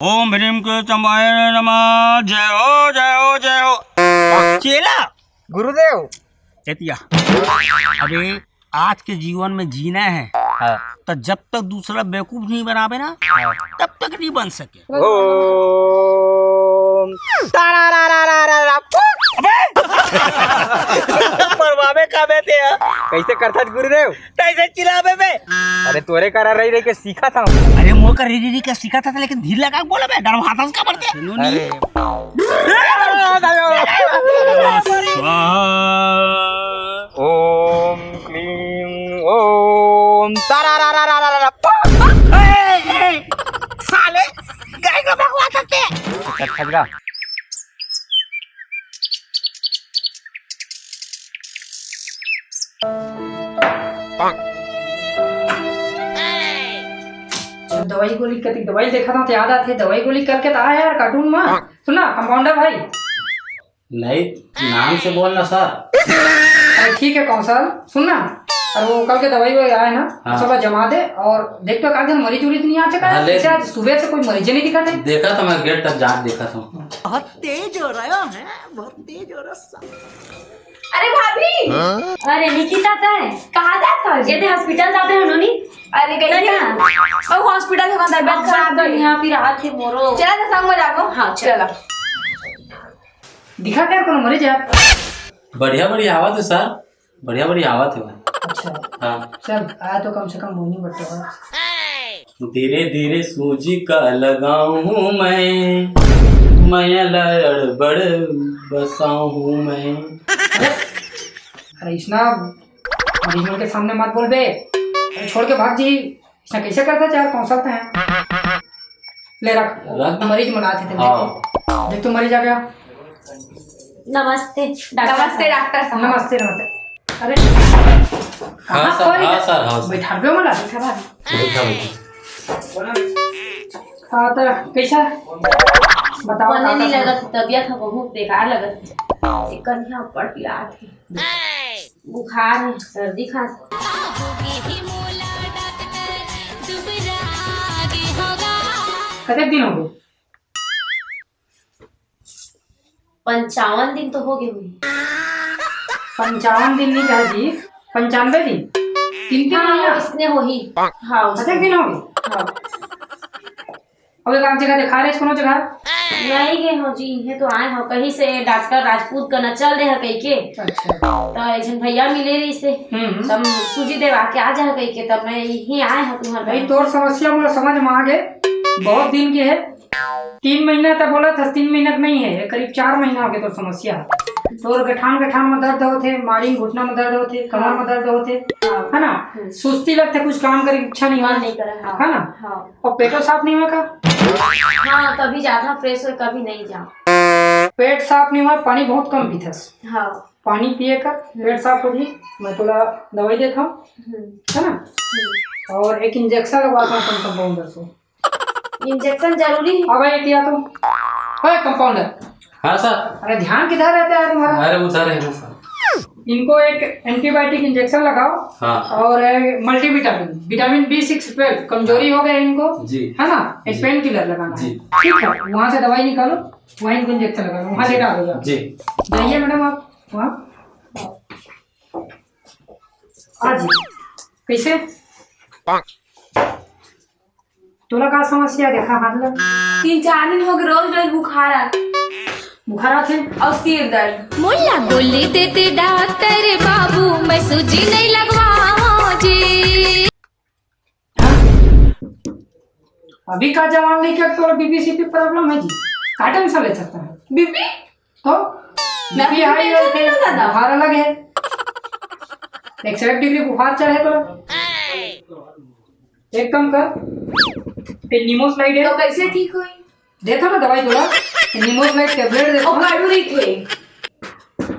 ओम भीम के चंबाय नमः। जय हो जय हो जय हो। चेला गुरुदेव। चेतिया, अबे आज के जीवन में जीना है तो जब तक दूसरा बेवकूफ नहीं बनावे ना तब तक नहीं बन सके। ओम परवावे का बेटे कैसे करता गुरुदेव? कैसे चिल्लावे बे? अरे तोरे करा रही के सीखा था। अरे मुँह कर री का सीखा था लेकिन धीरे लगा बोला बे, डर हाथ का पड़ते। अरे ओम क्लीम ओम साले गाय को भगवा सकते। खजरा दवाई गोली कती दवाई देखा था याद आते दवाई गोली करके तो आया यार कार्टून में। सुना कंपाउंडर भाई। नहीं, नाम से बोलना सर। अरे ठीक है कौशल सुनना, और वो कल के दवाई वही आए ना हाँ। सब जमा दे और देख तो कागज मरीज उरीज नहीं आ चुका है। आज सुबह से कोई मरीज नहीं दिखा थे। देखा था मैं गेट तक जाके देखा था। बहुत तेज हो रहा है, बहुत तेज हो रहा है। अरे भाभी। अरे निकिता है कहाँ जाता है? ये हॉस्पिटल जाते हैं उन्होंने। अरे कैसे और हॉस्पिटल में तबीयत खराब है यहाँ पे रात के मोरो। चला तो संग में जाओ। हाँ चला। दिखा क्या कोनो मरीज यार? बढ़िया बढ़िया आवाज है सर, बढ़िया बढ़िया आवाज है भाई। अच्छा हाँ, चल आया तो कम से कम बोनी बट्टे। धीरे धीरे सूजी का लगाऊं मैं लड़बड़ बसाऊं मैं। अरे इसना मरीज के सामने मत बोल बे। अरे छोड़ के भाग जी। इसना कैसे करता चार कौशल हैं। ले रख मरीज मनाते थे। हाँ। देख तू मरीज आ गया। नमस्ते डॉक्टर साहब। नमस्ते नमस्ते। अरे हाँ सर, हाँ सर, हाँ सर। बैठा पे मला बैठा बैठा। हाँ तो कैसा बताओ? पढ़ने नहीं लगत, तबियत है बहुत बेकार लगत। एक यहाँ पर पिला थी, बुखार है, सर्दी खांसी। कितने दिन हो गए? 55 दिन तो हो गए हुए। 55 दिन नहीं कहा जी, 95 दिन। 3 महीना इसने हो ही। हाँ कितने दिन हो गए? हाँ। अब एक आम जगह दिखा रहे कोनो जगह? नहीं गए हो जी, ये तो आए हो कहीं से डॉक्टर राजपूत का न चल रहे हैं कहीं के। अच्छा तो ऐसे भैया मिले रही से तब सूजी देवा के आ जा कहीं के, तब मैं यही आए हूँ तुम्हारे। भाई तोर समस्या मुझे समझ में आ गए। बहुत दिन की है। 3 महीना तक बोला था, 3 महीना नहीं है, करीब 4 महीना हो गए। तो समस्या तोर गठान में दर्द होते, मारी घुटना में दर्द होते, कमर में दर्द होते, है ना? सुस्ती लगता, कुछ काम करे इच्छा नहीं मन नहीं करे। हाँ। है ना? हाँ। और पेटो साफ नहीं हुआ का? हाँ कभी जाता फ्रेश हो, कभी नहीं जा। पेट साफ नहीं हुआ, पानी बहुत कम पीता। हाँ पानी पिए कर पेट साफ हो जी। मैं थोड़ा दवाई देता हूँ, है ना? और एक इंजेक्शन लगवाता हूँ कंपाउंडर से। इंजेक्शन जरूरी है? हाँ भाई किया तुम कंपाउंडर। हाँ सर। अरे ध्यान किधर रहता है तुम्हारा? अरे उधर है सर। इनको एक एंटीबायोटिक इंजेक्शन लगाओ। हाँ। और मल्टीविटामिन, विटामिन B6 12 कमजोरी हो गया इनको जी, है ना? एक पेन किलर लगाना है। ठीक है, वहाँ से दवाई निकालो, वहाँ इनको इंजेक्शन लगाना, वहाँ से डालो जी। जाइए मैडम आप वहाँ। आज कैसे तोला का समस्या देखा? हाथ लग 3-4 दिन हो गए, रोज रोज बुखार आते और सिर दर्द। मुल्ला गोली देते डॉक्टर बाबू, मैं सूजी नहीं लगवाऊं जी। अभी का जवान नहीं क्या तो बीपी प्रॉब्लम है जी? का टेंशन ले सकता है? बीपी तो बीपी हाई है, बुखार अलग है। 108 डिग्री बुखार चढ़े तो एक कम कर नीमोस्लाइड है। तो कैसे ठीक हुई? देखो ना दवाई थोड़ा नीमोस्लाइड टैबलेट देखो। और कड़ूरी थे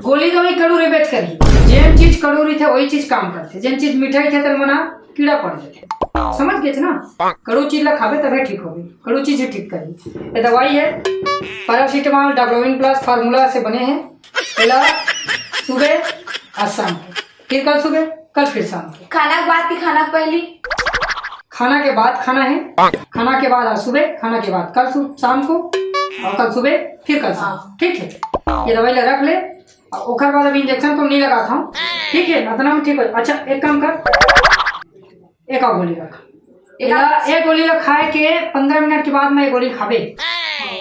गोली दवाई कड़ूरी बेच करी। जेन चीज कड़ूरी थे वही चीज काम करते, जेन चीज मिठाई थे तो मना कीड़ा पड़ जाते। समझ गए थे ना? कड़ू चीज ला खावे तभी ठीक होगी। कड़ू चीज ठीक करी। ये दवाई है पैरासीटामोल डाब्लोविन प्लस फार्मूला से बने हैं। पहला सुबह आज शाम, फिर कल सुबह, कल फिर शाम। खाना के बाद की खाना पहली खाना के बाद खाना है, खाना के बाद आज सुबह, खाना के बाद कल शाम को, और कल सुबह फिर कल शाम। ठीक है, ये दवाई रख ले। ओकर बाद अभी इंजेक्शन तो नहीं लगाता हूँ, ठीक है, इतना में ठीक हो। अच्छा एक काम कर, एक और गोली रख, एक गोली रख, खाए के 15 मिनट के बाद मैं गोली खाबे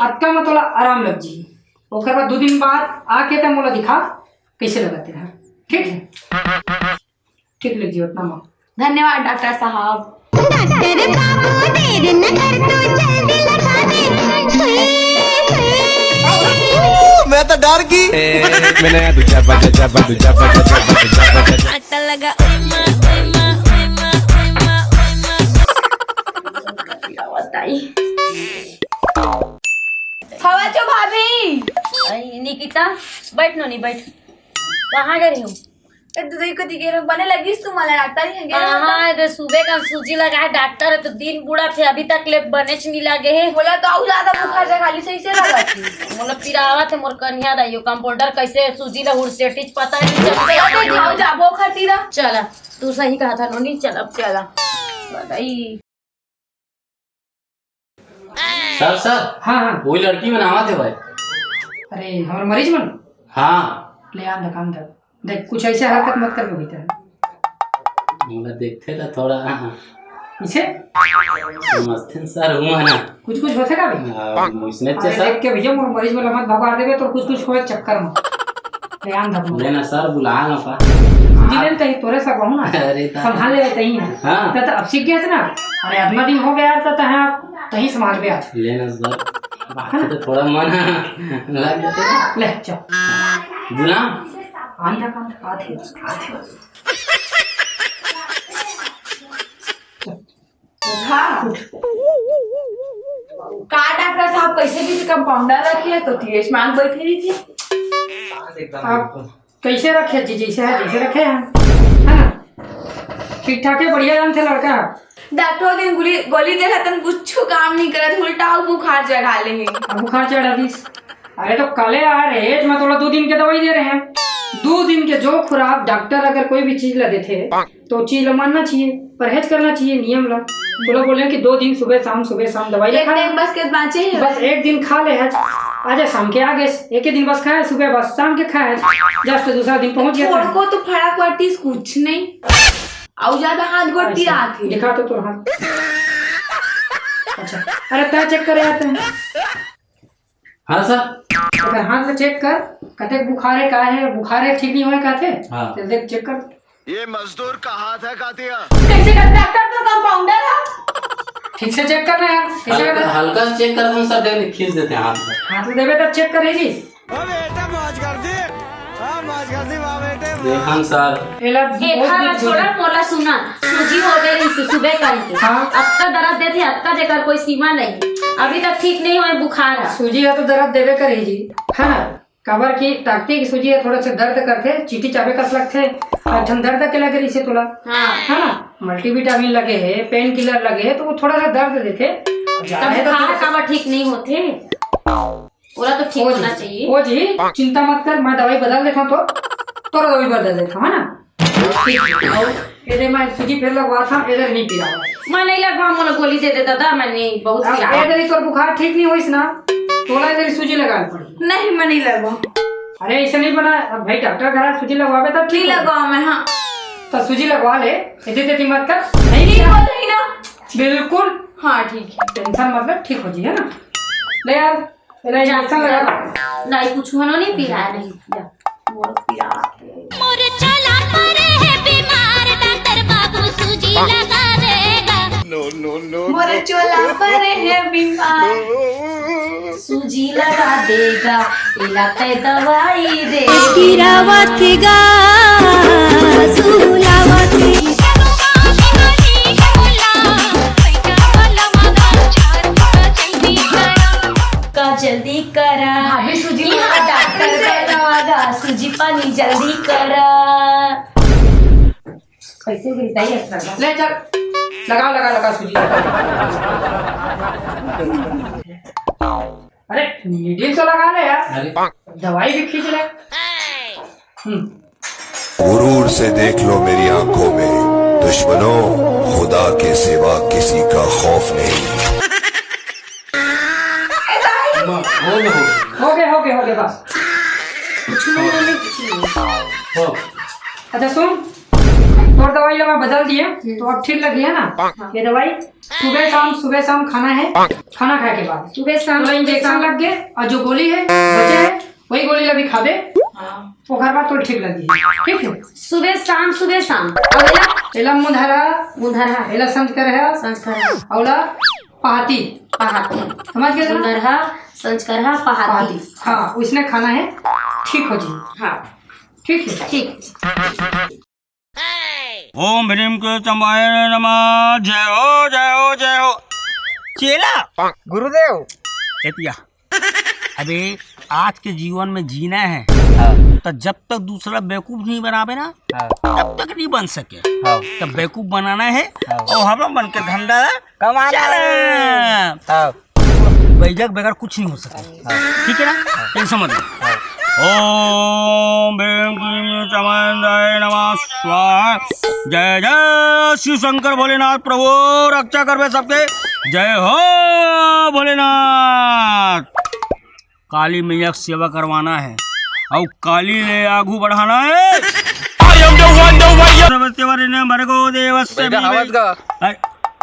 अटका में थोड़ा आराम लग जी। ओकर बाद 2 दिन बाद आके तब मोला दिखा कैसे लगाते हैं। ठीक है, ठीक लग जी उतना में। धन्यवाद डॉक्टर साहब। मैं तो डर गई। मैंने अच्छा लगा हवा चो भाभी। निकिता बैठ नो, नहीं बैठ। कहाँ गई हूँ? दूध को दिखे बने लगी तुम्हारा डॉक्टर ही हाँ तो सुबह का सूजी लगा है डॉक्टर है तो दिन बुढ़ा थे अभी तक ले बने नहीं लगे है। बोला तो और ज्यादा बुखार से खाली सही से लगा थी। मतलब पिरावा थे मोर कन्या दाइयो कंपाउंडर कैसे सूजी ला हुरसेटिज पता नहीं जाओ जाबो खतीरा। चला तू सही कहा था नोनी। चल अब चला बताई। सर सर हाँ हाँ, वही लड़की में नामा थे भाई। अरे हमारे मरीज मन हाँ ले आन काम दर देख, कुछ ऐसे हरकत मत कर भीतर मतलब देखते था थोड़ा इसे मस्तिन सर हुआ ना कुछ होते का भी। मुझने अरे सर देख के भैया मोर मरीज में मत भगा देवे तो कुछ होए चक्कर में ध्यान रखना। लेना सर बुला ना पा जी तही तोरे सब कहूं ना अरे संभाल ले तही है। हाँ। तो अब सीख गया ना। अरे अपना दिन हो गया तो तही संभाल पे आज लेना सर बात तो थोड़ा मन लग जाते ना। ले चल बुला आंधा काम आधे हाँ का डॉक्टर साहब कैसे भी कंपाउंडर रखिए तो तीस मांग बैठी रही थी। आप कैसे रखे जी? जैसे है जैसे रखे हैं, है ना? ठीक ठाक है, बढ़िया जान थे लड़का। डॉक्टर दिन गोली दे रहा था कुछ काम नहीं करत, उल्टा बुखार चढ़ा ले। अब बुखार चढ़ा दीस। अरे तो कले आ रहे मैं थोड़ा 2 दिन के दवाई दे रहे हैं। 2 दिन के जो खुराक डॉक्टर अगर कोई भी चीज ला देते तो चीज मानना चाहिए, परहेज करना चाहिए, नियम ला। बोलो बोले कि 2 दिन सुबह शाम दवाई ले खा बस के बाँचे बस 1 दिन खा ले है, आज शाम के आगे एक ही दिन बस खाए, सुबह बस शाम के खाए, जस्ट दूसरा दिन पहुंच गया। को तो फड़ा पट्टी कुछ नहीं और ज्यादा हाथ गोटी आती दिखा तो तोर हाथ। अच्छा अरे तय चेक करे आते हैं। हाँ सर अगर हाथ में चेक कर कते बुखार है, का है बुखार है, ठीक नहीं हुआ कहते। हाँ। तो देख चेक कर, ये मजदूर का हाथ है कातिया। कैसे कर डॉक्टर तो कंपाउंडर है। ठीक से चेक करना यार, कैसे करना? हल्का से चेक करते हैं सर, देख खींच देते हैं हाथ में। हाथ में देवे तब चेक करेगी। देखन सर एला छोड़ा मोला सुना सूजी हो गई सुबह करके। हाँ। अब का दर्द देते अब का जेकर कोई सीमा नहीं, अभी तक ठीक नहीं हुए बुखार है। सूजी है तो दर्द देवे करेगी, है ना? कबर की ताकती की सूजी है, थोड़ा सा दर्द करते, चीटी चाबे कस लगते, ठंड दर्द के लगे इसे थोड़ा, हाँ। है ना? मल्टीविटामिन लगे है, पेन किलर लगे है, तो वो थोड़ा सा दर्द देते। बुखार कबर ठीक नहीं होते, बोला तो ठीक होना चाहिए। ओ जी चिंता मत कर, मैं दवाई बदल देता हूँ, तो दवाई बदल देता हूँ, है ना? इधर मैं सूजी फिर लगवा था, इधर नहीं पिला। मैं नहीं लगवा, मोला गोली दे देता था, मैंने बहुत पिला। इधर तो बुखार ठीक नहीं हुई ना, थोड़ा इधर सूजी लगा पड़ी। नहीं मैं नहीं लगवा। अरे ऐसा नहीं बना, अब भाई डॉक्टर घर सूजी लगवावे तब नहीं लगवा मैं। हाँ तो सूजी लगवा ले, इतनी मत कर। नहीं हो रही ना। बिल्कुल हाँ ठीक है, टेंशन मतलब ठीक हो जी, है ना? ले यार मेरा इंजेक्शन लगा। नहीं कुछ होना नहीं, पिला नहीं मोर चला परे है बीमार डॉक्टर बाबू सूजी लगा देगा। मोरे चोला पर है बीमार सूजी लगा देगा, इलाके दवाई दे गिरावतिगा सुलावती का जल्दी करा भाभी सूजी यहाँ डॉक्टर बैठा सूजी पानी जल्दी करा। कैसे गिरता है एक्स्ट्रा? ले चल लगा सूजी। अरे नीडल तो लगा ले यार, अरे दवाई भी खींच ले। गुरूर से देख लो मेरी आंखों में, दुश्मनों, खुदा के सिवा किसी का खौफ नहीं। हो गए बस। अच्छा सुन, और दवाई मैं बदल दिए तो अब ठीक लगी है ना। ये दवाई सुबह शाम खाना है, खाना खाए के बाद सुबह शाम इंजेक्शन लग गए और जो गोली है बचे है वही गोली अभी खा दे, वो घर बात तो ठीक लगी है। ठीक है, सुबह शाम अगला एला मुंधरा मुंधरा एला संस्कार है संस्कार औला पहाती समझ गए ना? मुंधरा संस्कार पहाड़ी। हाँ उसने खाना है, ठीक हो जी। हाँ ठीक है ठीक। ओम भीम के चंबाय नमः। जय हो जय हो जय हो। चेला गुरुदेव। एतिया अबे आज के जीवन में जीना है तो जब तक दूसरा बेवकूफ नहीं बनावे ना तब तक नहीं बन सके। तब बेवकूफ बनाना है और हम बन के धंधा कमाना। बैजक बगैर कुछ नहीं हो सके। ठीक है ना, टेंशन समझ लो। ओम भीम क्लीम चमंदाय नमः स्वाहा। जय जय शिव शंकर भोलेनाथ प्रभु रक्षा करवे सबके। जय हो भोलेनाथ। काली मैया की सेवा करवाना है और काली ले आगू बढ़ाना है।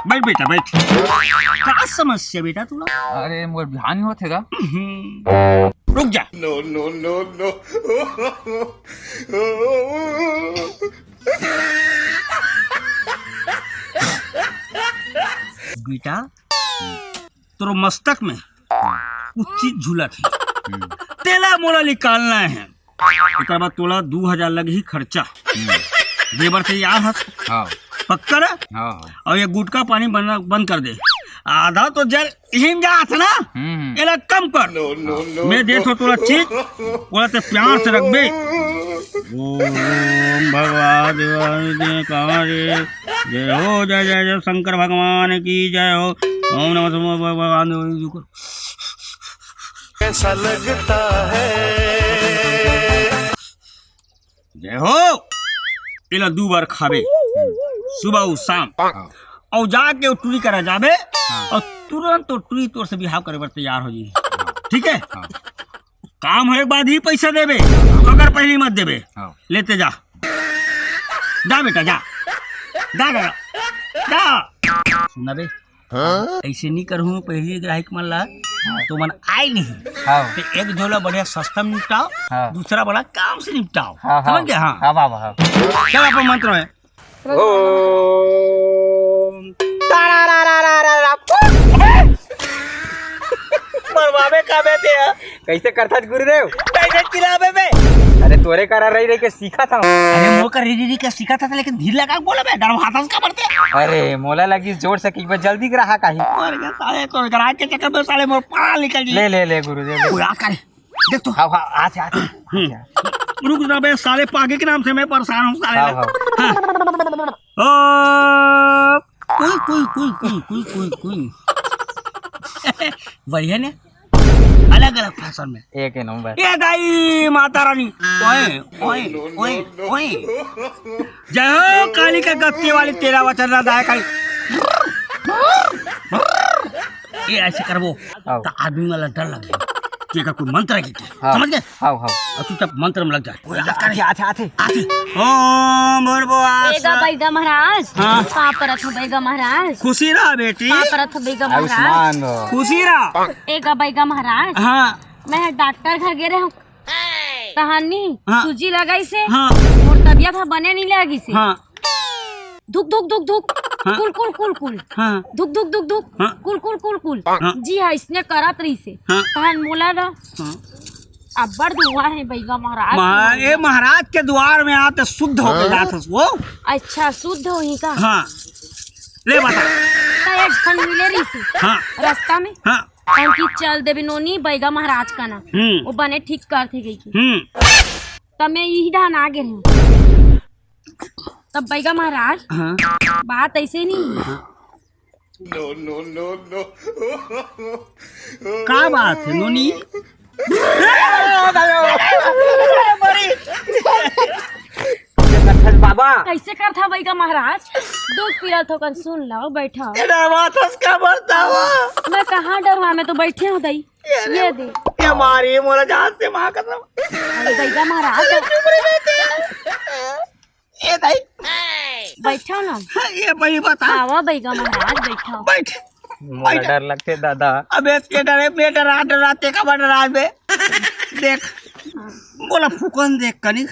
बैठ बेटा बैठ। क्या समस्या बेटा तुला? अरे मोर ध्यान नहीं होते का। रुक जा। No, no, no, no. बेटा तोर मस्तक में कुछ चीज झूलत है, तेला मोला निकालना है। एक बाद तोला 2000 लग ही खर्चा देवर से यार हंस पक्का ना। और ये गुटका पानी बंद कर दे। आधा तो जल हिम जात ना, एला कम कर। मैं देखो तोला चीज बोला ते प्यार से रख बे। ओम भगवान जय हो जय जय जय शंकर भगवान की जय हो। ओम नमः भगवान। कैसा लगता है। जय हो। इला 2 बार खाबे सुबह और शाम और जाके टूरी करा जाबे और तुरंत तो टूरी तोर से बिहाव करे बर तैयार हो जी। ठीक है, काम होए बाद ही पैसा देबे, अगर पहले मत देबे। लेते जा जा बेटा जा जा जा जा। सुना बे ऐसे नहीं करूँ, पहले ग्राहक मन ला तो मन आए नहीं तो एक झोला बढ़िया सस्ता में निपटाओ, दूसरा बड़ा काम से निपटाओ। समझ गया? हाँ क्या अपन मंत्र है? मरवावे का बेटे कैसे करता गुरुदेव? कैसे चिल्लाबे बे? अरे तोरे करा रही के सीखा था। अरे मोर का री का सीखा था लेकिन धीर लगा बोला बे, डर हाथ का पड़ते। अरे मोला लगी जोर से की जल्दी ग्राहक काही। और क्या साले तो ग्राहक के चक्कर में साले मोर पारा निकल जी। ले गुरुदेव पूरा करे देख तो। हाँ आते रुक जा बे, साले पागे के नाम से मैं परेशान हूँ साले। कोई बढ़िया ने अलग अलग फैशन में एक नंबर। ये गाई माता रानी। ओए ओए ओए ओए जय हो काली का गत्ते वाली तेरा वचन ना दाए काली। ये ऐसे करबो तो आदमी वाला डर लगे कि का कोई मंत्र है क्या? समझ गए? हाँ और तू तब मंत्र में लग जाए। आते ओम बेगा बैगा महाराज। हाँ। कहाँ परत हो बैगा महाराज? खुशी रहा बेटी, कहाँ परत हो बैगा महाराज? आयुष्मान खुशी रहा। एगा बैगा महाराज। हाँ मैं डॉक्टर घर गए हूँ कहानी हाँ। सूजी लगाई से हाँ और तबियत बने नहीं लगी से। हाँ धुक धुक धुक धुक हाँ। कुल कुल कुल कुल हाँ धुक धुक धुक धुक हाँ। कुल कुल कुल कुल। हाँ। जी हाँ, इसने करत रही से हाँ। कहान मोला ना हाँ। अब्बड़ दुआ है बैगा महाराज। ये महाराज के द्वार में आते शुद्ध होकर जाते वो। अच्छा शुद्ध हो ही का? हाँ ले बता। एक खन मिले रही से हाँ रास्ता में हाँ की चल देवी नोनी बैगा महाराज का ना वो बने ठीक कर थे गई की। तब मैं यही ढान आ गए हूँ। तब बैगा महाराज हाँ बात ऐसे नहीं। No, no, no, no. क्या बात है नोनी? बाबा कैसे कर था बैगा महाराज? दुख पीरत होकर सुन लो बैठा तेरा माथस का बढ़ता हुआ मैं कहाँ डरवा मैं तो बैठे हूँ दई ये दे ये मारी मोरा जहाज से मां कसम अरे बैगा महाराज ये दाई बैठा ना ये भाई बता आवा बैगा महाराज बैठा बैठ मोला डर लगते दादा। अबे के डरे पे डराते का बड़ डरा बे देख बोला फुकन देख कनी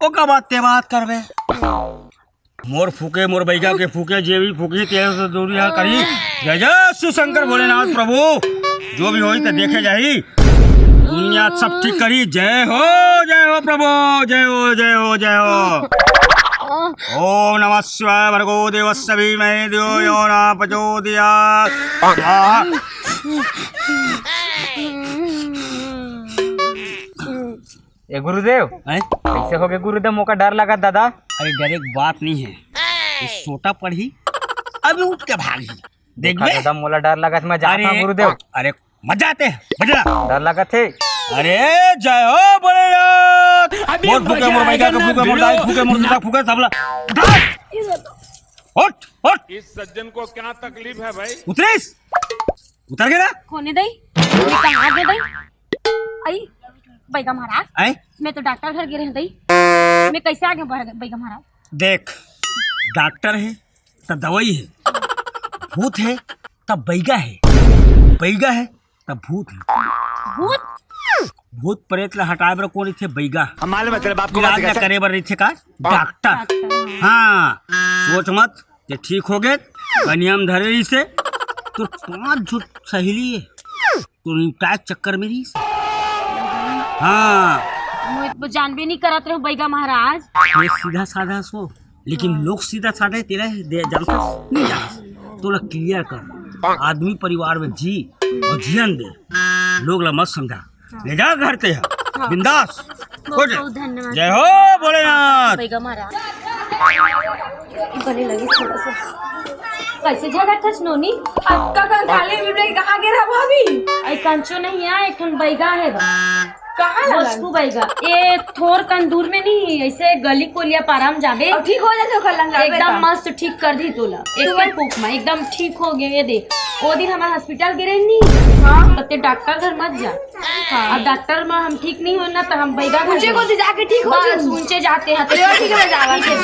ओ का बात ते बात करबे मोर फूके मोर बैगा के फूके जे भी फूकी तेरे से दूरी है करी जय जय शिव शंकर भोलेनाथ प्रभु जो भी होई तो देखे जाही दुनिया सब ठीक करी जय हो प्रभु जय हो जय हो जय हो ओम नमः शिवाय भर्गो देवस्य धीमहि धियो यो न प्रचोदयात् ए गुरुदेव कैसे हो गए गुरुदेव? मोका डर लगा दादा। अरे डर एक बात नहीं है ये सोटा पढ़ी अभी उठ के भागी देख बे दादा मोला डर लगा मैं जाता हूँ गुरुदेव। अरे मत जाते बजरा डर लगा थे। अरे जय हो भोलेनाथ मोर फूके मोर बैगा के फूके मोर दाई फूके मोर दादा फूके सबला उठ उठ इस सज्जन को क्या तकलीफ है भाई? उतरिस उतर गया कोने दई मैं कहाँ गए दई आई बैगा महाराज आई मैं तो डॉक्टर घर गिरे दई मैं कैसे आगे बढ़ बैगा महाराज देख डॉक्टर है तब दवाई है भूत है तब बैगा है तब भूत है भूत भूत प्रेत ला हटाए बर कोनी थे बैगा हमारे मतलब बाप को इलाज ना करे बर रही थे का डॉक्टर हाँ सोच मत ये ठीक हो गए नियम धरे रही से तो 5 झूठ सहेली है तो निपटाए चक्कर में रही से हाँ मुझे जानबे नहीं करत रहे बैगा महाराज ये सीधा साधा सो लेकिन लोग सीधा साधा तेरा जानता नहीं जानता तो लोग क्लियर कर आदमी परिवार में जी और जियन दे लोग ला मत समझा ले जा घर ते बिंदास हो जाए बहुत धन्यवाद जय हो भोलेनाथ बैगा महाराज बने लगी थोड़ा सा कैसे ज्यादा टच नोनी आपका कंकाली बिबले कहाँ गिरा भाभी? आई कंचो नहीं है एक ठन बैगा है कहाँ मस्कू बैगा ये थोर कन दूर में नहीं ऐसे गली कोलिया पाराम जाबे अब ठीक हो जाते कल एकदम मस्त ठीक कर दी तोला एक पुक में एकदम ठीक हो गए ये देख वो दिन हमारे हॉस्पिटल गिरे नहीं हाँ पत्ते डॉक्टर घर मत जा अब डॉक्टर में हम ठीक नहीं होना तो हम बैगा मुझे को जाके ठीक हो बस ऊंचे जाते हैं ठीक है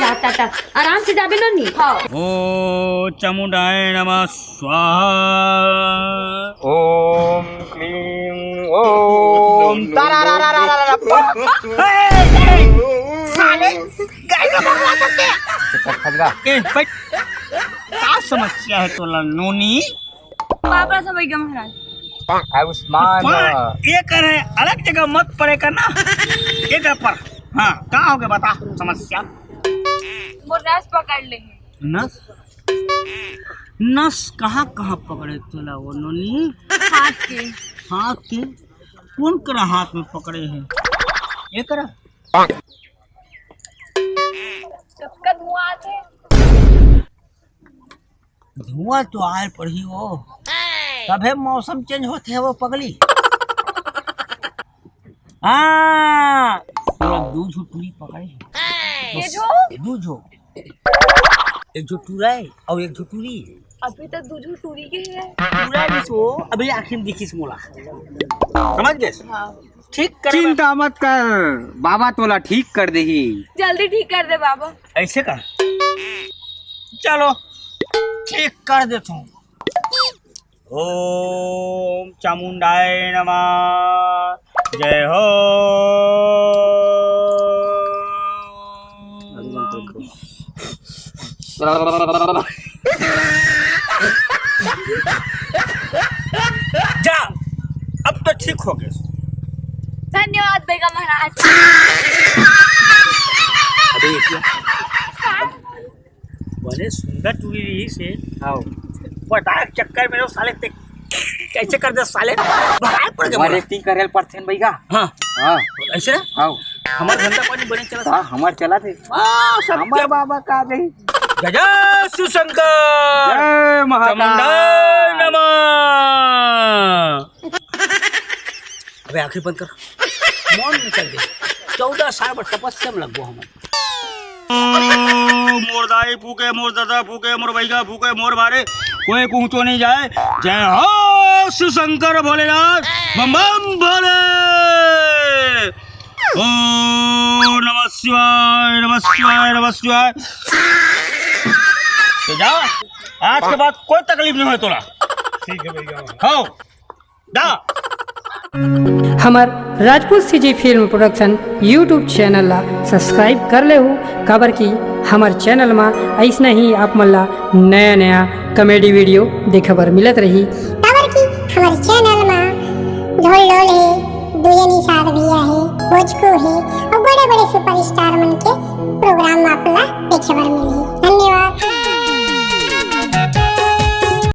जाता था आराम से जाबे ना नहीं हाँ ओ चामुंडाय नमः स्वाहा ओम क्लीं ओम साले गाय का बकवास करते खजगा ए बट क्या समस्या है तोला नोनी पापा से बैगा महाराज आयुष्मान ये करे अलग जगह मत पड़े करना एक पर हाँ कहाँ हो गए बता समस्या वो नस पकड़ लेंगे नस नस कहाँ कहाँ पकड़े तोला वो नोनी हाथ के कौन करा हाथ में पकड़े हैं ये करा सबका धुआं आते धुआं तो आए पड़ी हो तब है मौसम चेंज होते है वो पगली हाँ दू झुटुरी पकड़े ये जो दू झो एक झुटुरा है और एक झुटुरी अभी तक दूजू टूरी के है पूरा दिसो अभी आखिर दिखिस मोला समझ गए ठीक कर चिंता मत कर बाबा तोला ठीक कर देही। जल्दी ठीक कर दे बाबा। ऐसे कर चलो ठीक कर देता हूँ ओम चामुंडाय नमः जय हो जा अब तो ठीक हो गए धन्यवाद बेगा महाराज। अबे ये क्या बड़े सुंदर टूरी रही से आओ पटाख चक्कर में साले ते कैसे कर दे साले भाग पड़ गए हमारे ती करेल परथेन भईगा। हां हां ऐसे ना आओ हमार धंधा पानी बने चला हां हमार चला थे हमार बाबा का गई जय शिव शंकर जय चामुंडाय नमः। अबे आंखें बंद कर मौन में चल दे 14 साल पर तपस्या में लगो हम मोर दाई फूके, मोर दादा फूके, मोर भैया फूके, मोर भारे कोई कुछ नहीं जाए। जय हो शिव शंकर भोलेनाथ, बम बम भोले। ओ नमः शिवाय, नमः शिवाय, नमः शिवाय। तो जा, आज के बाद कोई तकलीफ नहीं हो तोरा। ठीक है भैया। हो जा। हमार Rajput CG film production YouTube channel ला सब्सक्राइब कर ले हो, काबर की हमार चैनल में ऐसा ही आप मन ला नया नया कॉमेडी वीडियो देखे बर मिलत रही। काबर की हमारे चैनल में ढोल ढोल है, दुए निषाद भैया है, भोजको है और बड़े बड़े सुपरस्टार मन के प्रोग्राम आप ला देखे बर मिली। धन्यवाद।